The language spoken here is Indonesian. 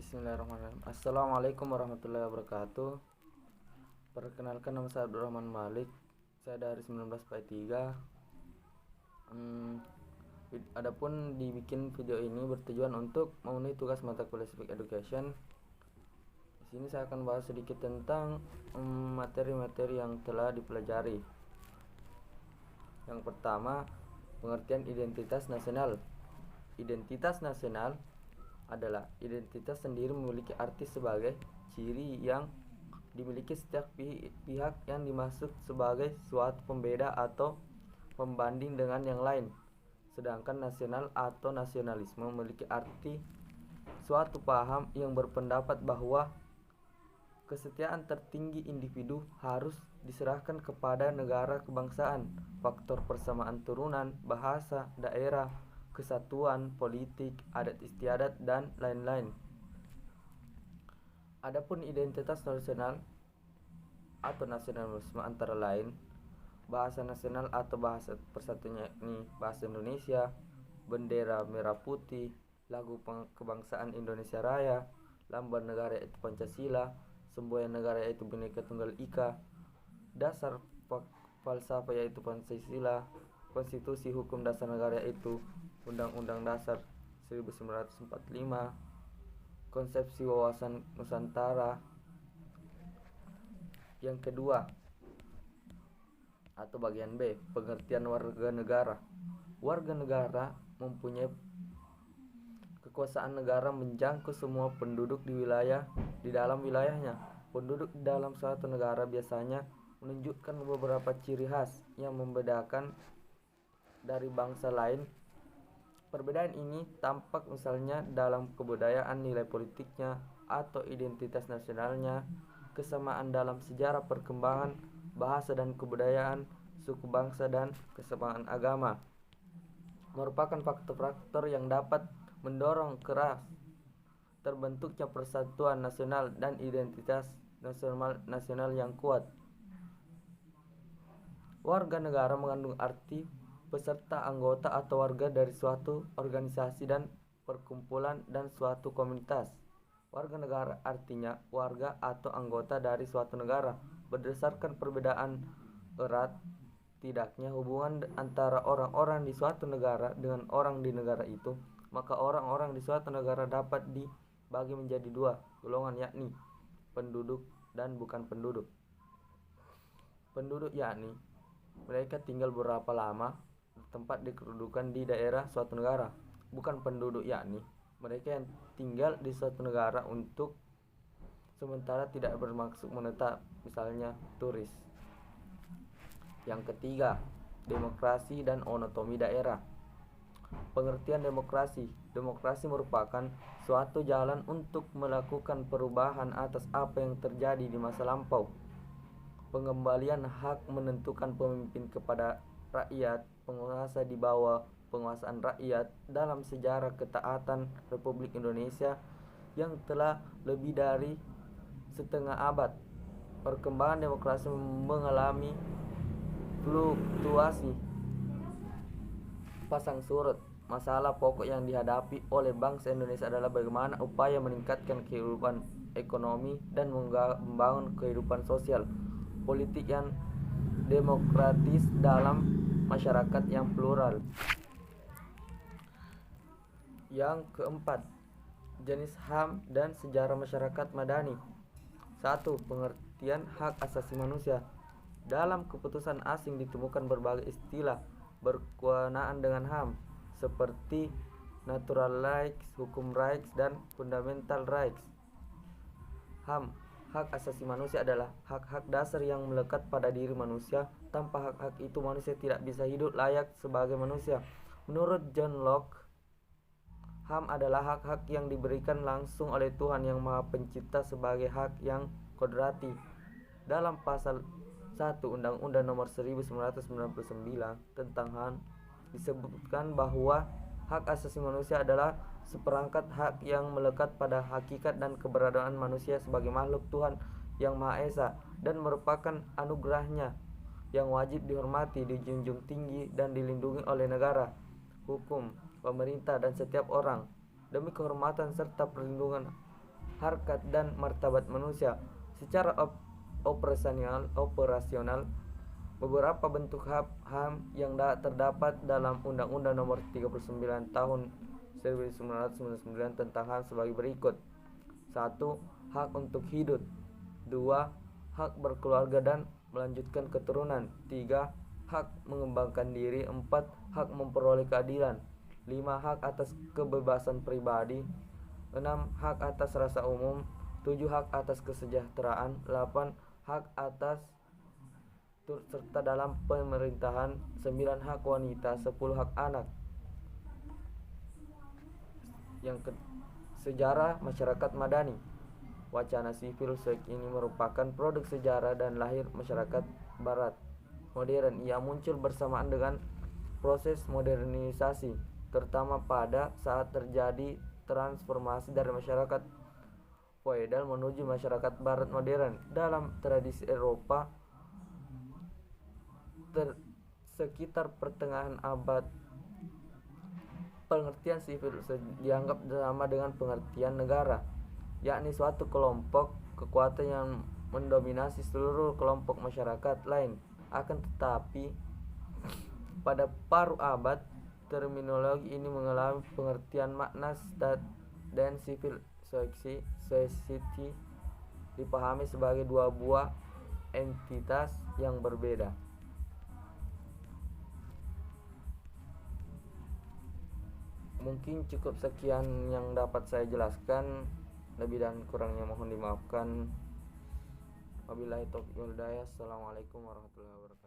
Bismillahirrahmanirrahim. Assalamualaikum warahmatullahi wabarakatuh. Perkenalkan, nama saya Abdurrahman Malik. Saya dari 19 3. Adapun dibikin video ini bertujuan untuk memenuhi tugas mata kuliah Civic Education. Di sini saya akan bahas sedikit tentang materi-materi yang telah dipelajari. Yang pertama, pengertian identitas nasional. Identitas nasional adalah identitas sendiri memiliki arti sebagai ciri yang dimiliki setiap pihak yang dimaksud sebagai suatu pembeda atau pembanding dengan yang lain. Sedangkan nasional atau nasionalisme memiliki arti suatu paham yang berpendapat bahwa kesetiaan tertinggi individu harus diserahkan kepada negara kebangsaan, faktor persamaan turunan, bahasa, daerah, kesatuan politik, adat istiadat, dan lain-lain. Adapun identitas nasional atau nasionalisme antara lain bahasa nasional atau bahasa persatuan, yakni bahasa Indonesia, bendera merah putih, lagu kebangsaan Indonesia Raya, lambang negara yaitu Pancasila, semboyan negara yaitu Bhinneka Tunggal Ika, dasar falsafah yaitu Pancasila, konstitusi hukum dasar negara yaitu Undang-Undang Dasar 1945, konsepsi wawasan Nusantara. Yang kedua, atau bagian B, pengertian warga negara. Warga negara mempunyai kekuasaan negara menjangkau semua penduduk di dalam wilayahnya. Penduduk di dalam suatu negara biasanya menunjukkan beberapa ciri khas yang membedakan dari bangsa lain. Perbedaan ini tampak misalnya dalam kebudayaan, nilai politiknya, atau identitas nasionalnya, kesamaan dalam sejarah perkembangan bahasa dan kebudayaan, suku bangsa, dan kesamaan agama. Merupakan faktor-faktor yang dapat mendorong keras terbentuknya persatuan nasional dan identitas nasional yang kuat. Warga negara mengandung arti peserta, anggota, atau warga dari suatu organisasi dan perkumpulan dan suatu komunitas. Warga negara artinya warga atau anggota dari suatu negara. Berdasarkan perbedaan erat tidaknya hubungan antara orang-orang di suatu negara dengan orang di negara itu, maka orang-orang di suatu negara dapat dibagi menjadi dua golongan, yakni penduduk dan bukan penduduk. Penduduk yakni mereka tinggal berapa lama tempat dikedudukan di daerah suatu negara. Bukan penduduk yakni mereka yang tinggal di suatu negara untuk sementara tidak bermaksud menetap, misalnya turis. Yang ketiga, demokrasi dan otonomi daerah. Pengertian demokrasi. Demokrasi merupakan suatu jalan untuk melakukan perubahan atas apa yang terjadi di masa lampau. Pengembalian hak menentukan pemimpin kepada rakyat, penguasa di bawah penguasaan rakyat dalam sejarah ketaatan Republik Indonesia yang telah lebih dari setengah abad. Perkembangan demokrasi mengalami fluktuasi pasang surut. Masalah pokok yang dihadapi oleh bangsa Indonesia adalah bagaimana upaya meningkatkan kehidupan ekonomi dan membangun kehidupan sosial politik yang demokratis dalam masyarakat yang plural. Yang keempat, jenis HAM dan sejarah masyarakat madani. 1. Pengertian hak asasi manusia. Dalam keputusan asing ditemukan berbagai istilah berkenaan dengan HAM seperti natural rights, hukum rights, dan fundamental rights. HAM, hak asasi manusia, adalah hak-hak dasar yang melekat pada diri manusia. Tanpa hak-hak itu manusia tidak bisa hidup layak sebagai manusia. Menurut John Locke, HAM adalah hak-hak yang diberikan langsung oleh Tuhan Yang Maha Pencipta sebagai hak yang kodrati. Dalam pasal 1 Undang-Undang Nomor 1999 tentang HAM disebutkan bahwa hak asasi manusia adalah seperangkat hak yang melekat pada hakikat dan keberadaan manusia sebagai makhluk Tuhan Yang Maha Esa dan merupakan anugerahnya yang wajib dihormati, dijunjung tinggi, dan dilindungi oleh negara, hukum, pemerintah, dan setiap orang. Demi kehormatan serta perlindungan harkat dan martabat manusia. Secara operasional, beberapa bentuk HAM yang terdapat dalam Undang-Undang Nomor 39 Tahun 1999 tentang HAM sebagai berikut. 1. Hak untuk hidup. 2. Hak berkeluarga dan melanjutkan keturunan. 3. Hak mengembangkan diri. 4. Hak memperoleh keadilan. 5. Hak atas kebebasan pribadi. 6. Hak atas rasa umum. 7. Hak atas kesejahteraan. 8. Hak atas turut serta dalam pemerintahan. 9. Hak wanita. 10. Hak anak. Sejarah masyarakat madani. Wacana Civil Society ini merupakan produk sejarah dan lahir masyarakat barat modern. Ia muncul bersamaan dengan proses modernisasi, terutama pada saat terjadi transformasi dari masyarakat feodal menuju masyarakat barat modern. Dalam tradisi Eropa sekitar pertengahan abad, pengertian sipil dianggap sama dengan pengertian negara, yakni suatu kelompok kekuatan yang mendominasi seluruh kelompok masyarakat lain. Akan tetapi, pada paruh abad, terminologi ini mengalami pengertian makna stat dan civil society dipahami sebagai dua buah entitas yang berbeda. Mungkin cukup sekian yang dapat saya jelaskan. Lebih dan kurangnya mohon dimaafkan. Wabillahi taufiq wal hidayah. Assalamualaikum warahmatullahi wabarakatuh.